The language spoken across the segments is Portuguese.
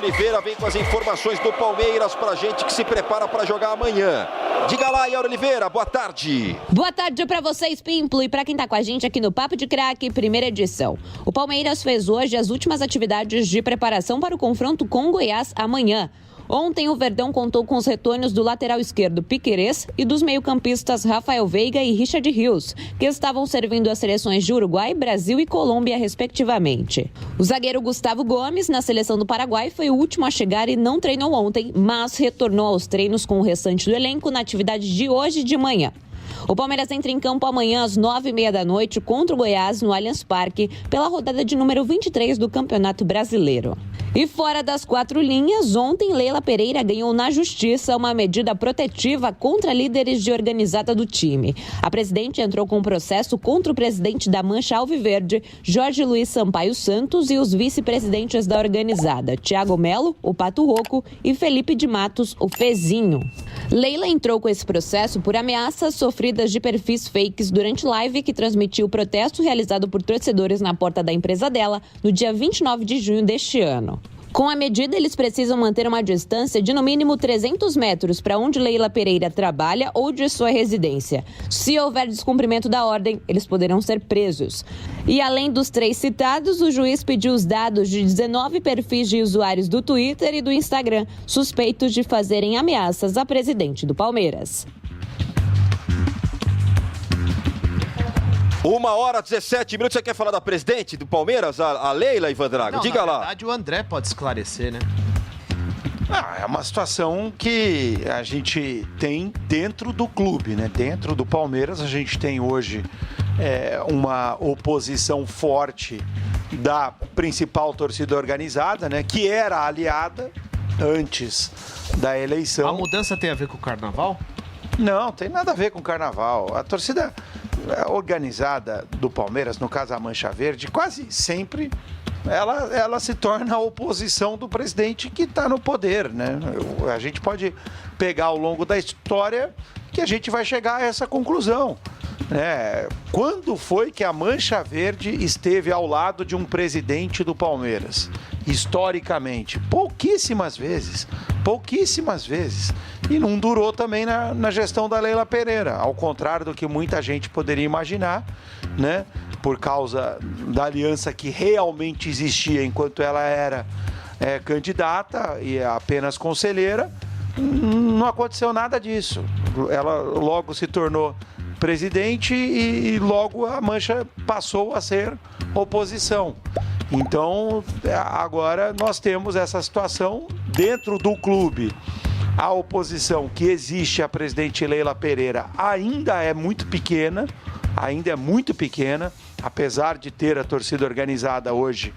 Oliveira vem com as informações do Palmeiras pra gente que se prepara para jogar amanhã. Diga lá, Iaura Oliveira, boa tarde. Boa tarde pra vocês, Pimplo, e pra quem tá com a gente aqui no Papo de Craque, primeira edição. O Palmeiras fez hoje as últimas atividades de preparação para o confronto com Goiás amanhã. Ontem, o Verdão contou com os retornos do lateral esquerdo Piquerez e dos meio-campistas Rafael Veiga e Richard Rios, que estavam servindo as seleções de Uruguai, Brasil e Colômbia, respectivamente. O zagueiro Gustavo Gomes, na seleção do Paraguai, foi o último a chegar e não treinou ontem, mas retornou aos treinos com o restante do elenco na atividade de hoje de manhã. O Palmeiras entra em campo amanhã às 9h30 da noite contra o Goiás no Allianz Parque pela rodada de número 23 do Campeonato Brasileiro. E fora das quatro linhas, ontem Leila Pereira ganhou na Justiça uma medida protetiva contra líderes de organizada do time. A presidente entrou com um processo contra o presidente da Mancha Alviverde, Jorge Luiz Sampaio Santos, e os vice-presidentes da organizada, Thiago Melo, o Pato Rocco, e Felipe de Matos, o Fezinho. Leila entrou com esse processo por ameaças sofridas de perfis fakes durante live que transmitiu o protesto realizado por torcedores na porta da empresa dela no dia 29 de junho deste ano. Com a medida, eles precisam manter uma distância de no mínimo 300 metros para onde Leila Pereira trabalha ou de sua residência. Se houver descumprimento da ordem, eles poderão ser presos. E além dos 3 citados, o juiz pediu os dados de 19 perfis de usuários do Twitter e do Instagram, suspeitos de fazerem ameaças à presidente do Palmeiras. 1h17. Você quer falar da presidente do Palmeiras, a Leila, Ivan Drago? Diga lá. Na verdade, o André pode esclarecer, né? É uma situação que a gente tem dentro do clube, né? Dentro do Palmeiras, a gente tem hoje uma oposição forte da principal torcida organizada, né? Que era aliada antes da eleição. A mudança tem a ver com o carnaval? Não, tem nada a ver com o carnaval. A torcida organizada do Palmeiras, no caso a Mancha Verde, quase sempre ela se torna a oposição do presidente que está no poder, né? A gente pode pegar ao longo da história que a gente vai chegar a essa conclusão. Quando foi que a Mancha Verde esteve ao lado de um presidente do Palmeiras? Historicamente, pouquíssimas vezes. E não durou também na gestão da Leila Pereira, ao contrário do que muita gente poderia imaginar, né? Por causa da aliança que realmente existia enquanto ela era candidata e apenas conselheira, não aconteceu nada disso. Ela logo se tornou presidente e logo a Mancha passou a ser oposição. Então, agora nós temos essa situação dentro do clube. A oposição que existe à presidente Leila Pereira ainda é muito pequena, apesar de ter a torcida organizada hoje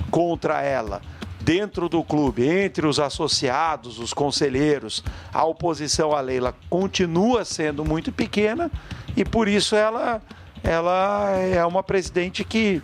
contra ela. Dentro do clube, entre os associados, os conselheiros, a oposição à Leila continua sendo muito pequena e por isso ela é uma presidente que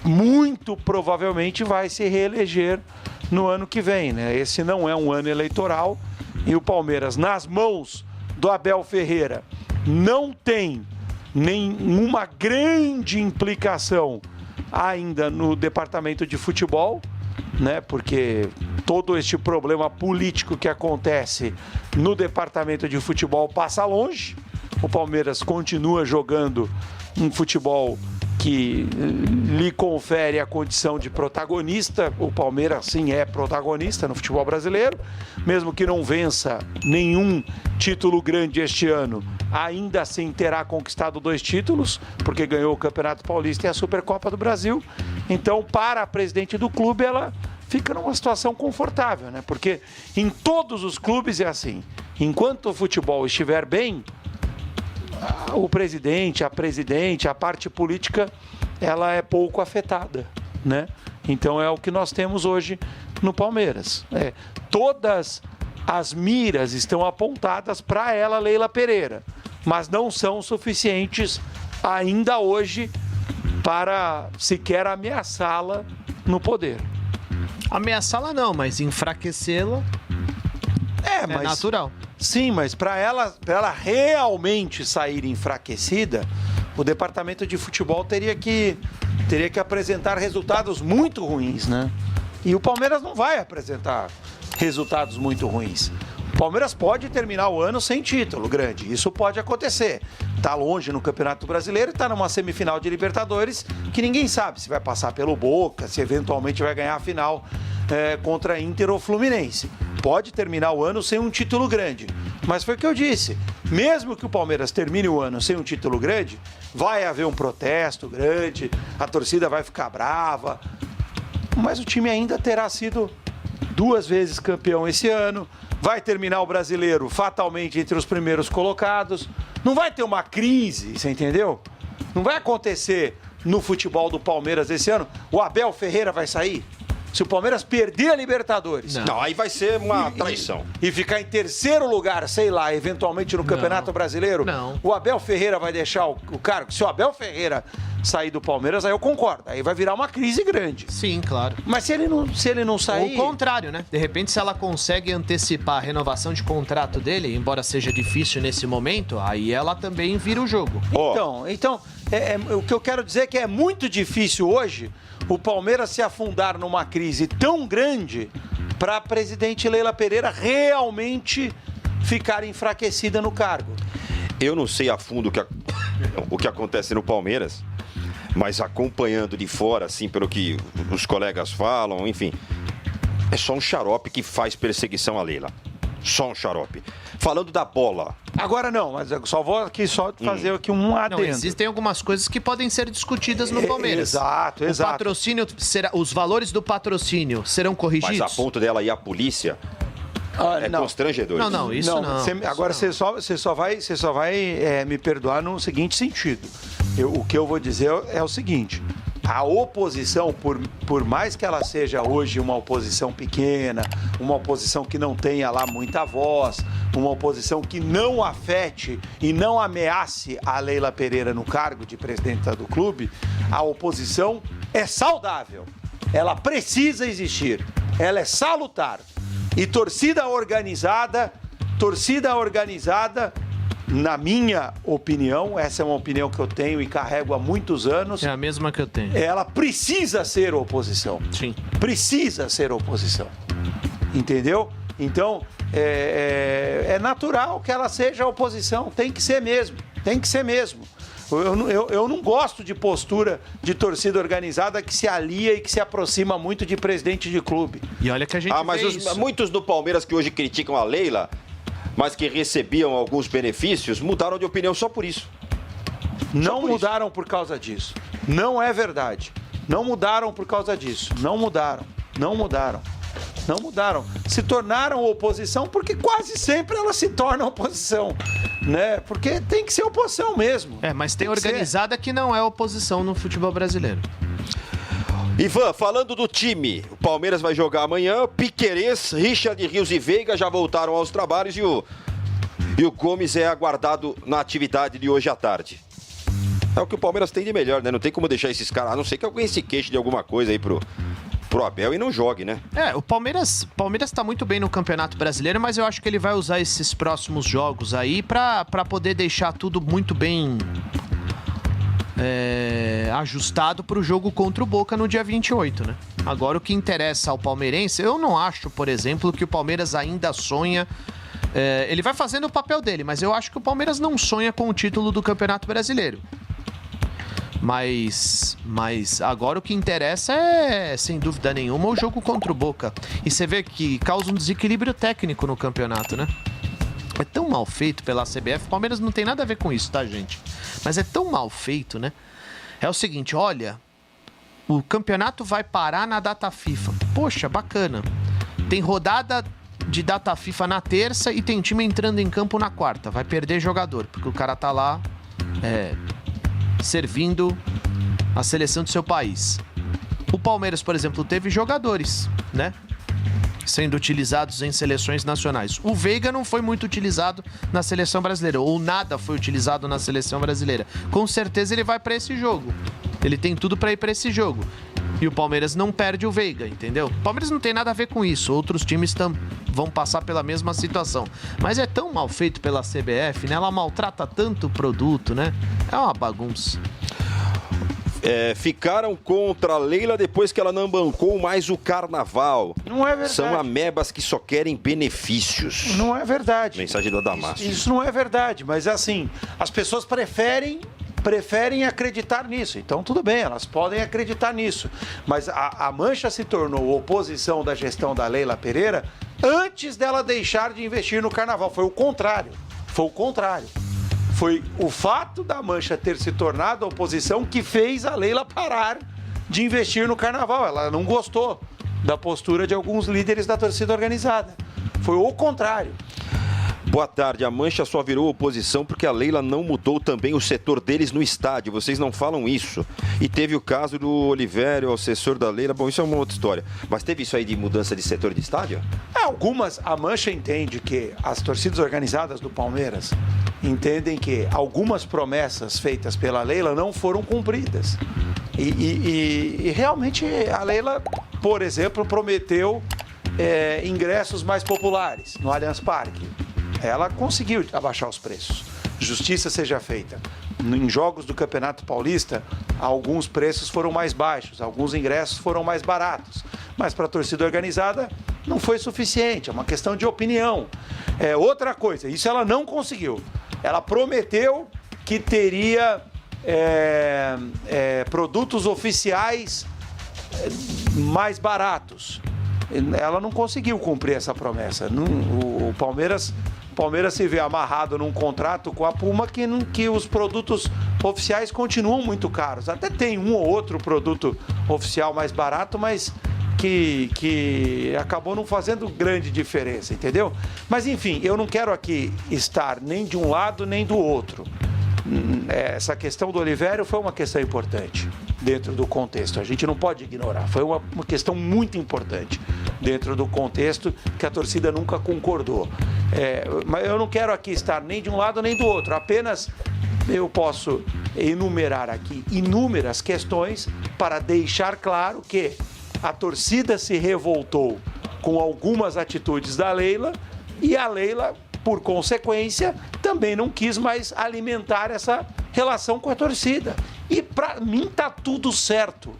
muito provavelmente vai se reeleger no ano que vem, né? Esse não é um ano eleitoral e o Palmeiras, nas mãos do Abel Ferreira, não tem nenhuma grande implicação ainda no departamento de futebol, né? Porque todo este problema político que acontece no departamento de futebol passa longe. O Palmeiras continua jogando um futebol que lhe confere a condição de protagonista. O Palmeiras, sim, é protagonista no futebol brasileiro. Mesmo que não vença nenhum título grande este ano, ainda assim terá conquistado 2 títulos, porque ganhou o Campeonato Paulista e a Supercopa do Brasil. Então, para a presidente do clube, ela fica numa situação confortável, né? Porque em todos os clubes é assim. Enquanto o futebol estiver bem, o presidente, a presidente, a parte política, ela é pouco afetada, né? Então é o que nós temos hoje no Palmeiras. Todas as miras estão apontadas para ela, Leila Pereira, mas não são suficientes ainda hoje para sequer ameaçá-la no poder. Ameaçá-la não, mas enfraquecê-la é natural. Sim, mas para ela realmente sair enfraquecida, o departamento de futebol teria que apresentar resultados muito ruins, né? E o Palmeiras não vai apresentar resultados muito ruins. O Palmeiras pode terminar o ano sem título grande, isso pode acontecer. Está longe no Campeonato Brasileiro e está numa semifinal de Libertadores que ninguém sabe se vai passar pelo Boca, se eventualmente vai ganhar a final contra Inter ou Fluminense. Pode terminar o ano sem um título grande, mas foi o que eu disse. Mesmo que o Palmeiras termine o ano sem um título grande, vai haver um protesto grande, a torcida vai ficar brava, mas o time ainda terá sido 2 vezes campeão esse ano, vai terminar o Brasileiro fatalmente entre os primeiros colocados, não vai ter uma crise, você entendeu? Não vai acontecer no futebol do Palmeiras esse ano, o Abel Ferreira vai sair? Se o Palmeiras perder a Libertadores... Não, aí vai ser uma traição. E ficar em terceiro lugar, sei lá, eventualmente no Campeonato Brasileiro, o Abel Ferreira vai deixar o cargo. Se o Abel Ferreira sair do Palmeiras, aí eu concordo. Aí vai virar uma crise grande. Sim, claro. Mas se ele não sair... Ou o contrário, né? De repente, se ela consegue antecipar a renovação de contrato dele, embora seja difícil nesse momento, aí ela também vira o jogo. Então o que eu quero dizer é que é muito difícil hoje o Palmeiras se afundar numa crise tão grande para a presidente Leila Pereira realmente ficar enfraquecida no cargo. Eu não sei a fundo o que acontece no Palmeiras, mas acompanhando de fora, assim, pelo que os colegas falam, enfim, é só um xarope que faz perseguição a Leila. Só um xarope. Falando da bola. Agora não, mas eu só vou aqui fazer aqui um adendo. Não, existem algumas coisas que podem ser discutidas no Palmeiras. Exato. O patrocínio, os valores do patrocínio serão corrigidos? Mas a ponto dela ir à polícia constrangedor. Não, isso não. Agora você só vai me perdoar no seguinte sentido. O que eu vou dizer é o seguinte. A oposição, por mais que ela seja hoje uma oposição pequena, uma oposição que não tenha lá muita voz, uma oposição que não afete e não ameace a Leila Pereira no cargo de presidenta do clube, a oposição é saudável. Ela precisa existir. Ela é salutar. E torcida organizada, na minha opinião, essa é uma opinião que eu tenho e carrego há muitos anos. É a mesma que eu tenho. Ela precisa ser oposição. Sim. Precisa ser oposição. Entendeu? Então, é natural que ela seja oposição. Tem que ser mesmo. Eu não gosto de postura de torcida organizada que se alia e que se aproxima muito de presidente de clube. E olha que a gente muitos do Palmeiras que hoje criticam a Leila, mas que recebiam alguns benefícios, mudaram de opinião só por isso. Não mudaram por causa disso. Não é verdade. Não mudaram por causa disso. Não mudaram. Se tornaram oposição porque quase sempre elas se tornam oposição, né? Porque tem que ser oposição mesmo. Mas tem organizada que não é oposição no futebol brasileiro. Ivan, falando do time, o Palmeiras vai jogar amanhã, Piquerez, Richard Rios e Veiga já voltaram aos trabalhos e o Gomes é aguardado na atividade de hoje à tarde. É o que o Palmeiras tem de melhor, né? Não tem como deixar esses caras, a não ser que alguém se queixe de alguma coisa aí pro Abel e não jogue, né? O Palmeiras tá muito bem no Campeonato Brasileiro, mas eu acho que ele vai usar esses próximos jogos aí pra poder deixar tudo muito bem ajustado pro jogo contra o Boca no dia 28, né? Agora o que interessa ao palmeirense, eu não acho, por exemplo, que o Palmeiras ainda sonha. Ele vai fazendo o papel dele, mas eu acho que o Palmeiras não sonha com o título do Campeonato Brasileiro. Mas agora o que interessa é, sem dúvida nenhuma, o jogo contra o Boca. E você vê que causa um desequilíbrio técnico no campeonato, né? É tão mal feito pela CBF. O Palmeiras não tem nada a ver com isso, tá, gente? Mas é tão mal feito, né? É o seguinte, olha, o campeonato vai parar na data FIFA. Poxa, bacana. Tem rodada de data FIFA na terça e tem time entrando em campo na quarta. Vai perder jogador, porque o cara tá lá servindo a seleção do seu país. O Palmeiras, por exemplo, teve jogadores, né, sendo utilizados em seleções nacionais. O Veiga não foi muito utilizado na seleção brasileira, ou nada foi utilizado na seleção brasileira. Com certeza ele vai para esse jogo. Ele tem tudo para ir para esse jogo. E o Palmeiras não perde o Veiga, entendeu? O Palmeiras não tem nada a ver com isso. Outros times vão passar pela mesma situação. Mas é tão mal feito pela CBF, né? Ela maltrata tanto o produto, né? É uma bagunça. ficaram contra a Leila depois que ela não bancou mais o carnaval. Não é verdade. São amebas que só querem benefícios. Não é verdade. Mensagem do Adamasio. Isso não é verdade, mas assim, as pessoas preferem acreditar nisso. Então, tudo bem, elas podem acreditar nisso. Mas a Mancha se tornou oposição da gestão da Leila Pereira antes dela deixar de investir no carnaval. Foi o contrário. Foi o fato da Mancha ter se tornado oposição que fez a Leila parar de investir no carnaval. Ela não gostou da postura de alguns líderes da torcida organizada. Foi o contrário. Boa tarde, a Mancha só virou oposição porque a Leila não mudou também o setor deles no estádio, vocês não falam isso. E teve o caso do Olivério, o assessor da Leila, bom, isso é uma outra história. Mas teve isso aí de mudança de setor de estádio? A Mancha entende que as torcidas organizadas do Palmeiras entendem que algumas promessas feitas pela Leila não foram cumpridas. E realmente a Leila, por exemplo, prometeu ingressos mais populares no Allianz Parque. Ela conseguiu abaixar os preços. Justiça seja feita. Em jogos do Campeonato Paulista, alguns preços foram mais baixos, alguns ingressos foram mais baratos. Mas para a torcida organizada não foi suficiente, é uma questão de opinião. Outra coisa, isso ela não conseguiu. Ela prometeu que teria produtos oficiais mais baratos. Ela não conseguiu cumprir essa promessa. O Palmeiras se vê amarrado num contrato com a Puma que os produtos oficiais continuam muito caros. Até tem um ou outro produto oficial mais barato, mas que acabou não fazendo grande diferença, entendeu? Mas enfim, eu não quero aqui estar nem de um lado nem do outro. Essa questão do Olivério foi uma questão importante dentro do contexto. A gente não pode ignorar. Foi uma questão muito importante dentro do contexto que a torcida nunca concordou. Mas eu não quero aqui estar nem de um lado nem do outro. Apenas eu posso enumerar aqui inúmeras questões para deixar claro que a torcida se revoltou com algumas atitudes da Leila e a Leila, por consequência, também não quis mais alimentar essa relação com a torcida. E para mim tá tudo certo.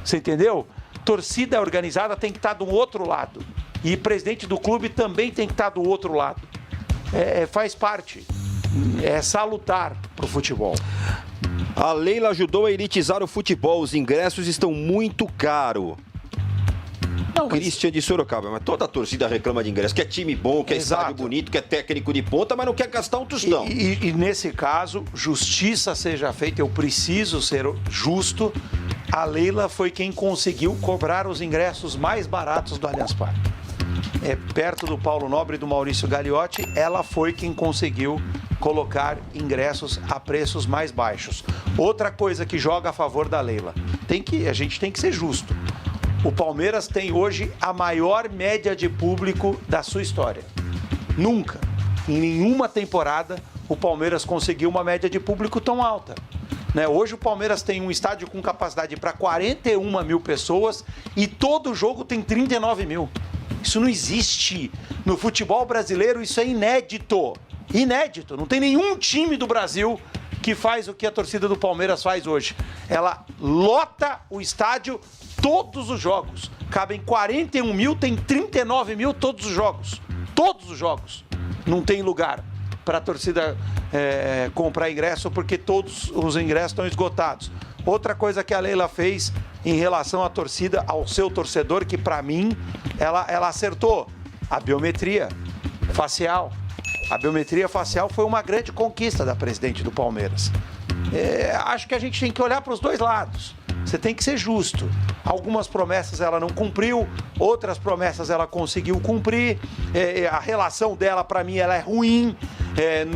Você entendeu? Torcida organizada tem que estar do outro lado. E presidente do clube também tem que estar do outro lado. Faz parte. É salutar para o futebol. A Leila ajudou a elitizar o futebol. Os ingressos estão muito caros. Christian de Sorocaba, mas toda a torcida reclama de ingresso, quer time bom, quer estádio bonito, quer técnico de ponta, mas não quer gastar um tostão. E nesse caso, justiça seja feita, eu preciso ser justo, a Leila foi quem conseguiu cobrar os ingressos mais baratos do Allianz Parque. Perto do Paulo Nobre e do Maurício Gagliotti, ela foi quem conseguiu colocar ingressos a preços mais baixos. Outra coisa que joga a favor da Leila, a gente tem que ser justo. O Palmeiras tem hoje a maior média de público da sua história. Nunca, em nenhuma temporada, o Palmeiras conseguiu uma média de público tão alta. Hoje o Palmeiras tem um estádio com capacidade para 41 mil pessoas e todo jogo tem 39 mil. Isso não existe. No futebol brasileiro isso é inédito. Inédito. Não tem nenhum time do Brasil que faz o que a torcida do Palmeiras faz hoje. Ela lota o estádio todos os jogos. Cabem 41 mil, tem 39 mil todos os jogos. Todos os jogos. Não tem lugar para a torcida comprar ingresso porque todos os ingressos estão esgotados. Outra coisa que a Leila fez em relação à torcida, ao seu torcedor, que para mim ela acertou. A biometria facial. A biometria facial foi uma grande conquista da presidente do Palmeiras. Acho que a gente tem que olhar para os dois lados. Você tem que ser justo. Algumas promessas ela não cumpriu, outras promessas ela conseguiu cumprir. A relação dela, para mim, ela é ruim,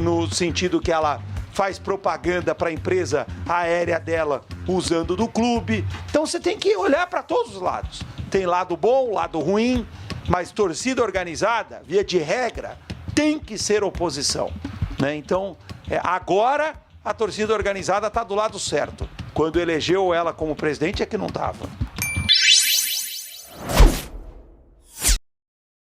no sentido que ela faz propaganda para a empresa aérea dela usando do clube. Então você tem que olhar para todos os lados. Tem lado bom, lado ruim, mas torcida organizada, via de regra, tem que ser oposição. Então, agora a torcida organizada está do lado certo. Quando elegeu ela como presidente é que não estava.